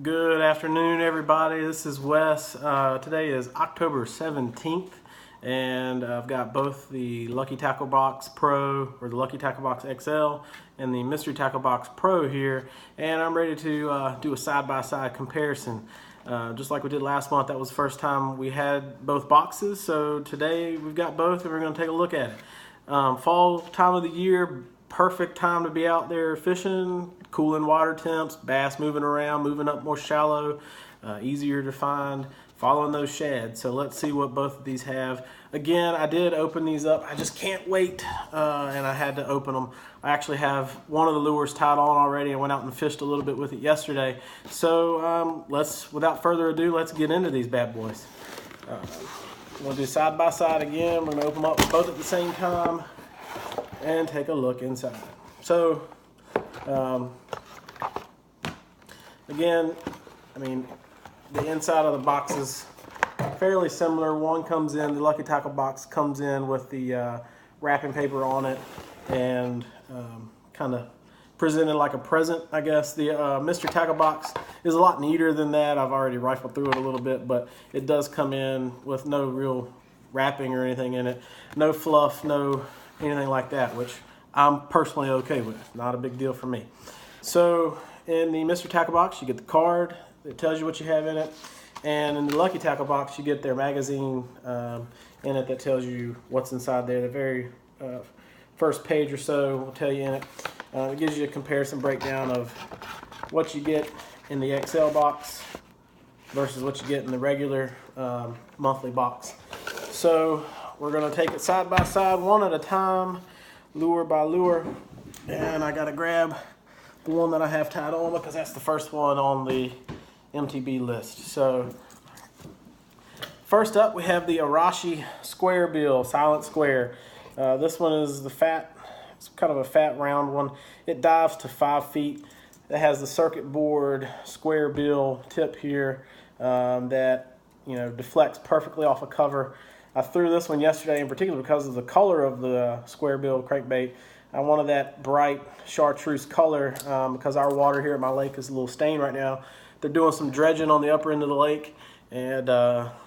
Good afternoon, everybody. This is Wes. Today is October 17th, and I've got both the Lucky Tackle Box Pro, or the Lucky Tackle Box XL, and the Mystery Tackle Box Pro here, and I'm ready to do a side-by-side comparison. Just like we did last month, that was the first time we had both boxes, so today we've got both, and we're going to take a look at it. Fall time of the year, perfect time to be out there fishing, cooling water temps, bass moving around, moving up more shallow, easier to find, following those shads. So let's see what both of these have. Again, I did open these up. I just can't wait, and I had to open them. I actually have one of the lures tied on already. I went out and fished a little bit with it yesterday. So without further ado, let's get into these bad boys. We'll do side by side again. We're gonna open them up both at the same time and take a look inside. So, again, I mean, the inside of the box is fairly similar. One comes in, the Lucky Tackle box comes in with the wrapping paper on it and kind of presented like a present, I guess. The Mystery Tackle box is a lot neater than that. I've already rifled through it a little bit, but it does come in with no real wrapping or anything in it. No fluff, no anything like that, which I'm personally okay with. Not a big deal for me. So in the Mystery Tackle box, you get the card that tells you what you have in it. And in the Lucky Tackle box, you get their magazine in it that tells you what's inside there. The very first page or so will tell you in it. It gives you a comparison breakdown of what you get in the XL box versus what you get in the regular monthly box. So we're going to take it side by side, one at a time, lure by lure. And I got to grab the one that I have tied on because that's the first one on the MTB list. So first up, we have the Arashi Square Bill, Silent Square. This one is the fat, it's kind of a fat round one. It dives to 5 feet. It has the circuit board square bill tip here that deflects perfectly off a cover. I threw this one yesterday in particular because of the color of the square bill crankbait. I wanted that bright chartreuse color because our water here at my lake is a little stained right now. They're doing some dredging on the upper end of the lake, and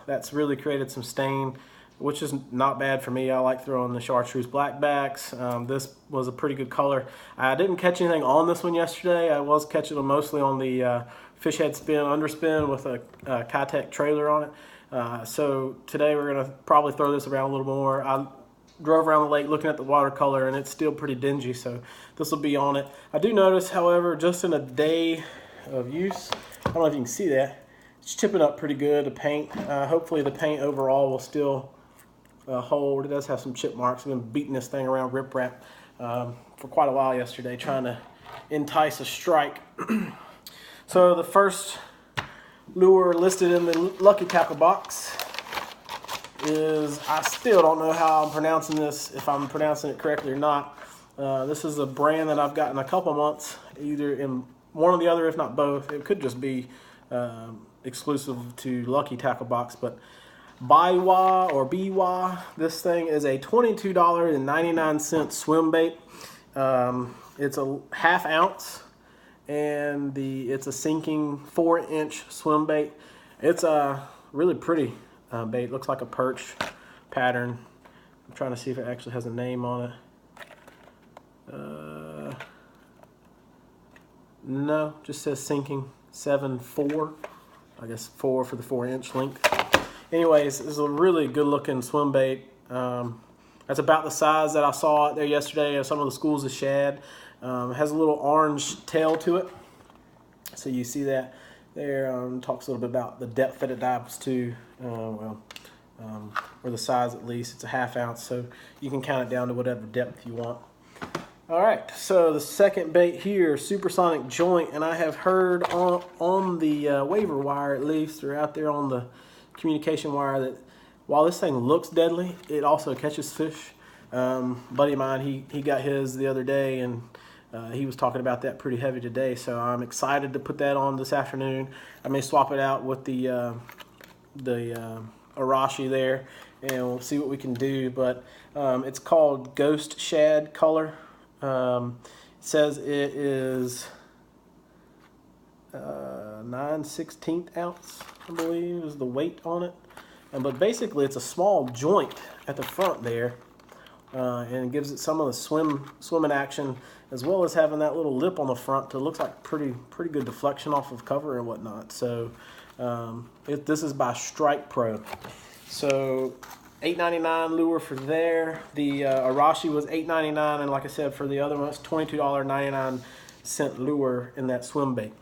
that's really created some stain, which is not bad for me. I like throwing the chartreuse blackbacks. This was a pretty good color. I didn't catch anything on this one yesterday. I was catching them mostly on the fish head spin underspin with a Kitech trailer on it. So today we're going to probably throw this around a little more. I drove around the lake looking at the watercolor, and it's still pretty dingy, so this will be on it. I do notice, however, just in a day of use, I don't know if you can see that, it's chipping up pretty good, the paint. Hopefully the paint overall will still hold. It does have some chip marks. I've been beating this thing around riprap for quite a while yesterday, trying to entice a strike. So the first lure listed in the Lucky Tackle box is, I still don't know how I'm pronouncing this, if I'm pronouncing it correctly or not. This is a brand that I've gotten a couple months, either in one or the other, if not both. It could just be exclusive to Lucky Tackle box, but Biwa or Biwa, this thing is a $22.99 swim bait. It's a ½ ounce, and it's a sinking 4-inch swim bait. It's a really pretty bait. Looks like a perch pattern. I'm trying to see if it actually has a name on it. No, just says sinking 7.4. I guess 4 for the 4-inch length. Anyways, this is a really good looking swim bait. That's about the size that I saw out there yesterday at some of the schools of shad. It has a little orange tail to it. So you see that there. Talks a little bit about the depth that it dives to. Or the size at least. It's a ½ ounce, so you can count it down to whatever depth you want. All right, so the second bait here, Supersonic Joint, and I have heard on the waiver wire, at least, or out there on the communication wire, that while this thing looks deadly, it also catches fish. Buddy of mine, he got his the other day, and he was talking about that pretty heavy today, so I'm excited to put that on this afternoon. I may swap it out with the Arashi there, and we'll see what we can do, but it's called Ghost Shad Color. It says it is 9 9/16 ounce, I believe, is the weight on it. But basically, it's a small joint at the front there, and it gives it some of the swimming action, as well as having that little lip on the front to looks like pretty good deflection off of cover and whatnot. So this is by Strike Pro. So $8.99 lure for there. The Arashi was $8.99, and like I said, for the other one, it's $22.99 lure in that swim bait.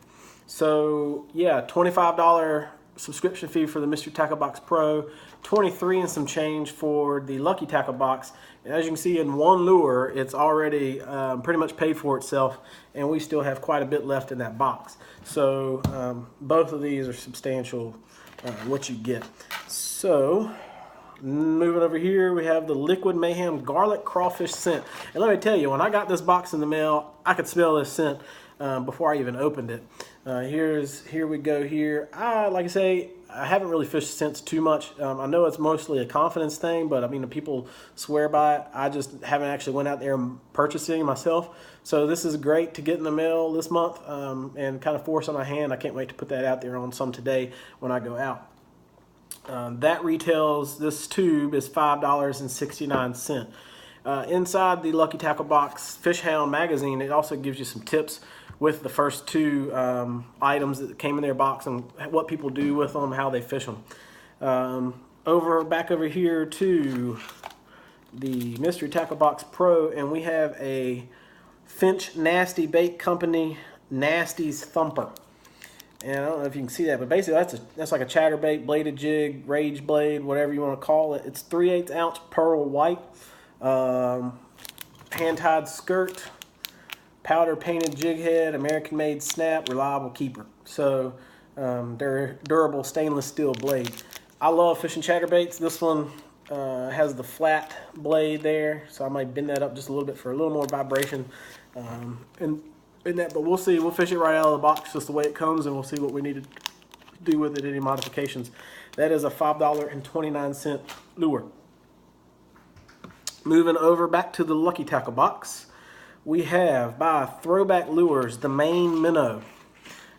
So yeah, $25 subscription fee for the Mystery Tackle Box Pro, $23 and some change for the Lucky Tackle Box. And as you can see, in one lure, it's already pretty much paid for itself, and we still have quite a bit left in that box. So both of these are substantial what you get. So moving over here, we have the Liquid Mayhem Garlic Crawfish Scent. And let me tell you, when I got this box in the mail, I could smell this scent before I even opened it. Here we go here. Like I say, I haven't really fished scents too much. I know it's mostly a confidence thing, but I mean, the people swear by it. I just haven't actually went out there and purchased any myself. So this is great to get in the mail this month and kind of force on my hand. I can't wait to put that out there on some today when I go out. That retails, this tube is $5.69. Inside the Lucky Tackle Box Fish Hound magazine, it also gives you some tips with the first two items that came in their box and what people do with them, how they fish them. Back over here to the Mystery Tackle Box Pro, and we have a Finch Nasty Bait Company Nasty's Thumper. And I don't know if you can see that, but basically that's like a chatterbait, bladed jig, rage blade, whatever you want to call it. It's 3/8 ounce pearl white, hand-tied skirt, powder painted jig head, American made snap, reliable keeper. So they're durable stainless steel blade. I love fishing chatterbaits. This one has the flat blade there, so I might bend that up just a little bit for a little more vibration. But we'll see. We'll fish it right out of the box just the way it comes, and we'll see what we need to do with it, any modifications. That is a $5.29 lure. Moving over back to the Lucky Tackle Box, we have by Throwback Lures the Maine Minnow.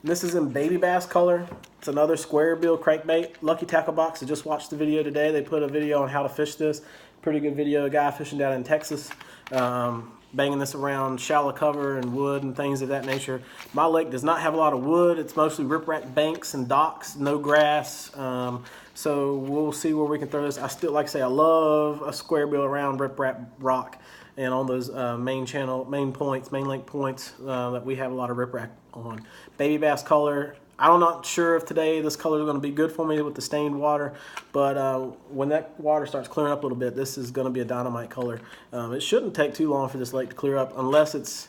And this is in baby bass color. It's another square bill crankbait. Lucky Tackle Box, I just watched the video today. They put a video on how to fish this. Pretty good video. A guy fishing down in Texas. Banging this around shallow cover and wood and things of that nature. My lake does not have a lot of wood. It's mostly riprap banks and docks, no grass. So we'll see where we can throw this. I still, like I say, I love a square bill around riprap rock and on those main link points that we have a lot of riprap on. Baby bass color. I'm not sure if today this color is going to be good for me with the stained water, but when that water starts clearing up a little bit, this is going to be a dynamite color. It shouldn't take too long for this lake to clear up, unless it's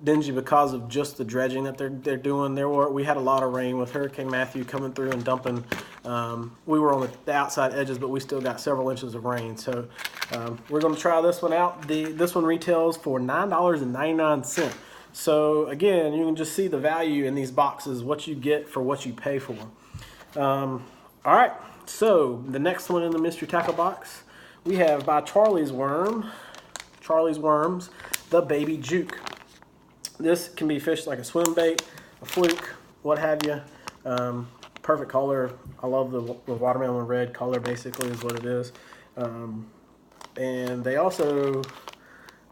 dingy because of just the dredging that they're doing. We had a lot of rain with Hurricane Matthew coming through and dumping. We were on the outside edges, but we still got several inches of rain. So we're going to try this one out. This one retails for $9.99. So again, you can just see the value in these boxes, what you get for what you pay for. All right, so the next one in the Mystery Tackle Box, we have by Charlie's Worms, the Baby Juke. This can be fished like a swim bait, a fluke, what have you. Perfect color. I love the watermelon red color, basically, is what it is. And they also,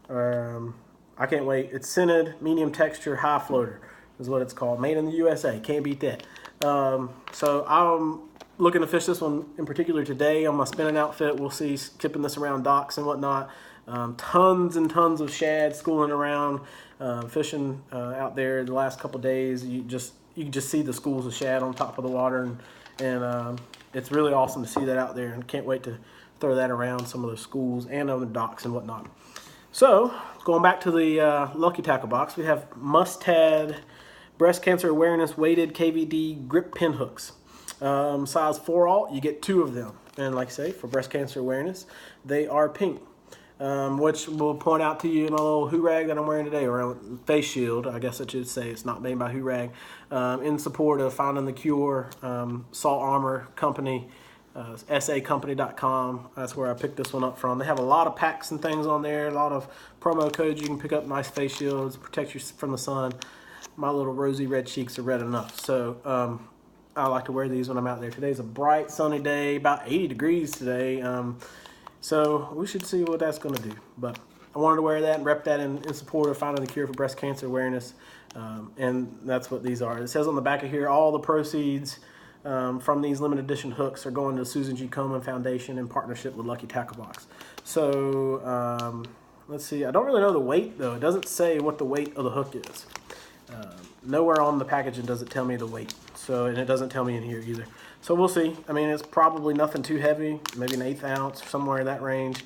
I can't wait. It's scented, medium texture, high floater is what it's called. Made in the USA. Can't beat that. So I'm looking to fish this one in particular today on my spinning outfit. We'll see, skipping this around docks and whatnot. Tons and tons of shad schooling around, fishing out there the last couple days. You can just see the schools of shad on top of the water, and it's really awesome to see that out there, and can't wait to throw that around some of the schools and on the docks and whatnot. So going back to the Lucky Tackle Box, we have Mustad Breast Cancer Awareness Weighted KVD Grip Pin Hooks. Size 4/0, you get 2 of them. And like I say, for breast cancer awareness, they are pink. Which will point out to you my little Hurag that I'm wearing today, or face shield, I guess I should say. It's not made by Hurag. In support of Finding the Cure, Salt Armor Company, sacompany.com. That's where I picked this one up from. They have a lot of packs and things on there, a lot of promo codes you can pick up, nice face shields, protect you from the sun. my little rosy red cheeks are red enough. So I like to wear these when I'm out there. Today's a bright sunny day, about 80 degrees today. So we should see what that's going to do. But I wanted to wear that and rep that in support of finding the cure for breast cancer awareness. And that's what these are. It says on the back of here, all the proceeds from these limited edition hooks are going to the Susan G. Komen Foundation in partnership with Lucky Tackle Box. So let's see. I don't really know the weight, though. It doesn't say what the weight of the hook is. Nowhere on the packaging does it tell me the weight. So, and it doesn't tell me in here either. So we'll see. I mean, it's probably nothing too heavy, maybe an 1/8 ounce, somewhere in that range.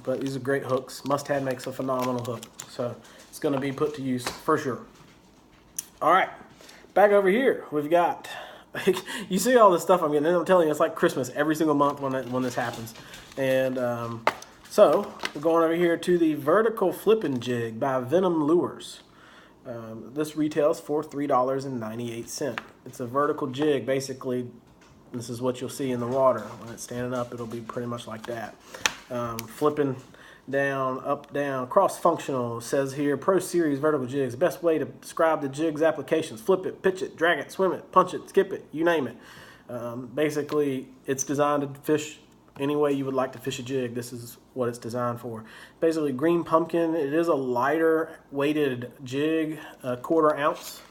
But these are great hooks. Must-Have makes a phenomenal hook. So it's going to be put to use for sure. All right, back over here, we've got, you see all this stuff I'm getting, and I'm telling you, it's like Christmas every single month when this happens. And so we're going over here to the Vertical Flipping Jig by Venom Lures. This retails for $3.98. It's a vertical jig. Basically, this is what you'll see in the water. When it's standing up, it'll be pretty much like that. Flipping down, up, down, cross-functional. Says here, Pro Series vertical jigs. Best way to describe the jig's applications. Flip it, pitch it, drag it, swim it, punch it, skip it, you name it. Basically, it's designed to fish any way you would like to fish a jig. This is what it's designed for. Basically, Green Pumpkin. It is a lighter weighted jig, a 1/4 ounce,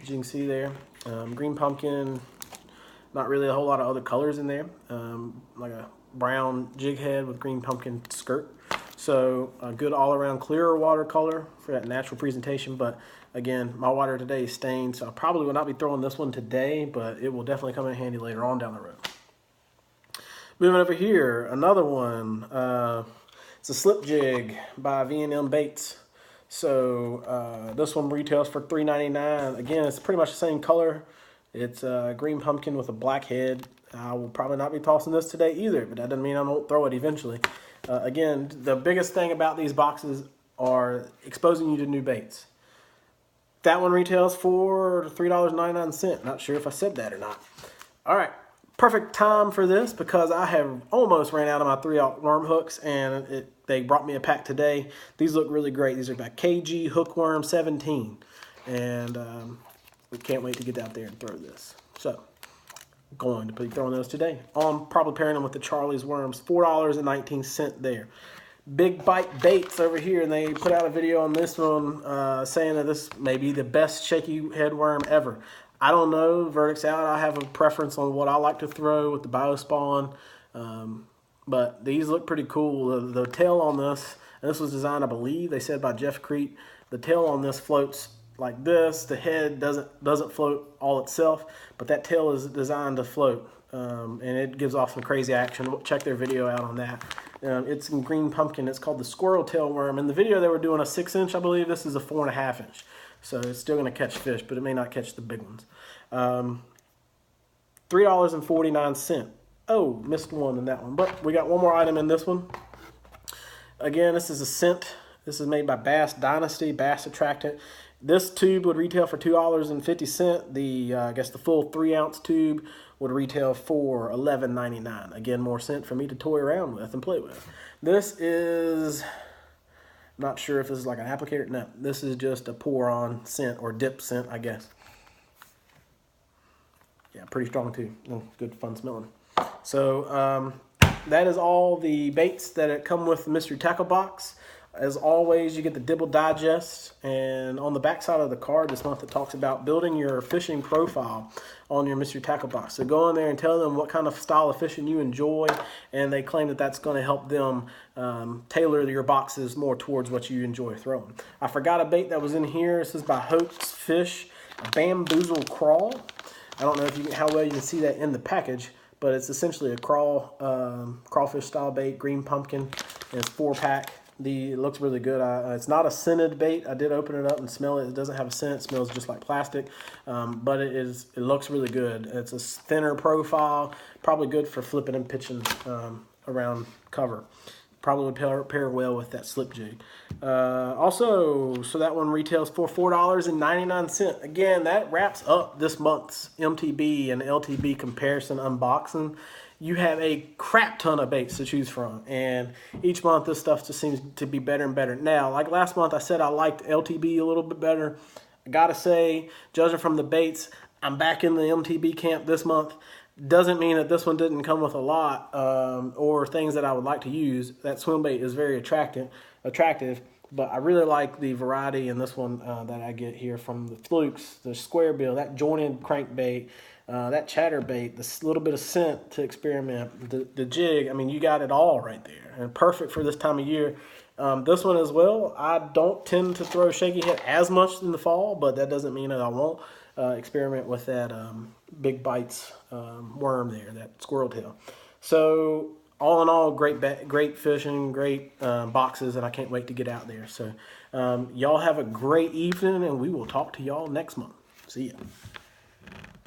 as you can see there. Green Pumpkin, not really a whole lot of other colors in there. Like a brown jig head with Green Pumpkin skirt. So a good all-around clearer watercolor for that natural presentation. But again, my water today is stained, so I probably will not be throwing this one today, but it will definitely come in handy later on down the road. Moving over here, another one. It's a slip jig by V&M Baits. So this one retails for $3.99. Again, it's pretty much the same color. It's Green Pumpkin with a black head. I will probably not be tossing this today either, but that doesn't mean I won't throw it eventually. Again, the biggest thing about these boxes are exposing you to new baits. That one retails for $3.99. Not sure if I said that or not. All right. Perfect time for this because I have almost ran out of my 3-aught worm hooks, and they brought me a pack today. These look really great. These are by KG Hookworm 17, and we can't wait to get out there and throw this. So, going to be throwing those today. I'm probably pairing them with the Charlie's Worms, $4.19 there. Big Bite Baits over here, and they put out a video on this one saying that this may be the best shaky head worm ever. I don't know, verdict's out. I have a preference on what I like to throw with the BioSpawn, but these look pretty cool. The tail on this, and this was designed, I believe, they said by Jeff Crete. The tail on this floats like this. The head doesn't float all itself, but that tail is designed to float, and it gives off some crazy action. Check their video out on that. It's in Green Pumpkin. It's called the Squirrel Tail Worm. In the video, they were doing a 6-inch, I believe. This is a 4.5 inch. So it's still going to catch fish, but it may not catch the big ones. $3.49. Oh, missed one in that one. But we got one more item in this one. Again, this is a scent. This is made by Bass Dynasty, Bass Attractant. This tube would retail for $2.50. I guess the full 3-ounce tube would retail for $11.99. Again, more scent for me to toy around with and play with. This is... not sure if this is like an applicator. No, this is just a pour-on scent or dip scent, I guess. Yeah, pretty strong too. Good fun smelling. So that is all the baits that come with the Mystery Tackle Box. As always, you get the Dibble Digest, and on the back side of the card this month it talks about building your fishing profile on your Mystery Tackle Box. So go in there and tell them what kind of style of fishing you enjoy, and they claim that that's going to help them tailor your boxes more towards what you enjoy throwing. I forgot a bait that was in here. This is by Hope's Fish, a Bamboozle Crawl. I don't know if how well you can see that in the package, but it's essentially a crawfish style bait, Green Pumpkin, and it's 4-pack. It looks really good. It's not a scented bait. I did open it up and smell it. It doesn't have a scent. It smells just like plastic, but it looks really good. It's a thinner profile, probably good for flipping and pitching around cover. Probably would pair well with that slip jig. Also, so that one retails for $4.99. Again, that wraps up this month's MTB and LTB comparison unboxing. You have a crap ton of baits to choose from, and each month this stuff just seems to be better and better. Now, like last month, I said I liked LTB a little bit better. I gotta say, judging from the baits, I'm back in the MTB camp this month. Doesn't mean that this one didn't come with a lot or things that I would like to use. That swim bait is very attractive, but I really like the variety in this one that I get here from the Flukes, the square bill, that jointed crankbait, that chatterbait, this little bit of scent to experiment, the jig. I mean, you got it all right there, and perfect for this time of year. This one as well, I don't tend to throw shaky head as much in the fall, but that doesn't mean that I won't experiment with that Big Bites worm there, that squirrel tail. So all in all, great fishing, great boxes, and I can't wait to get out there. So y'all have a great evening, and we will talk to y'all next month. See ya.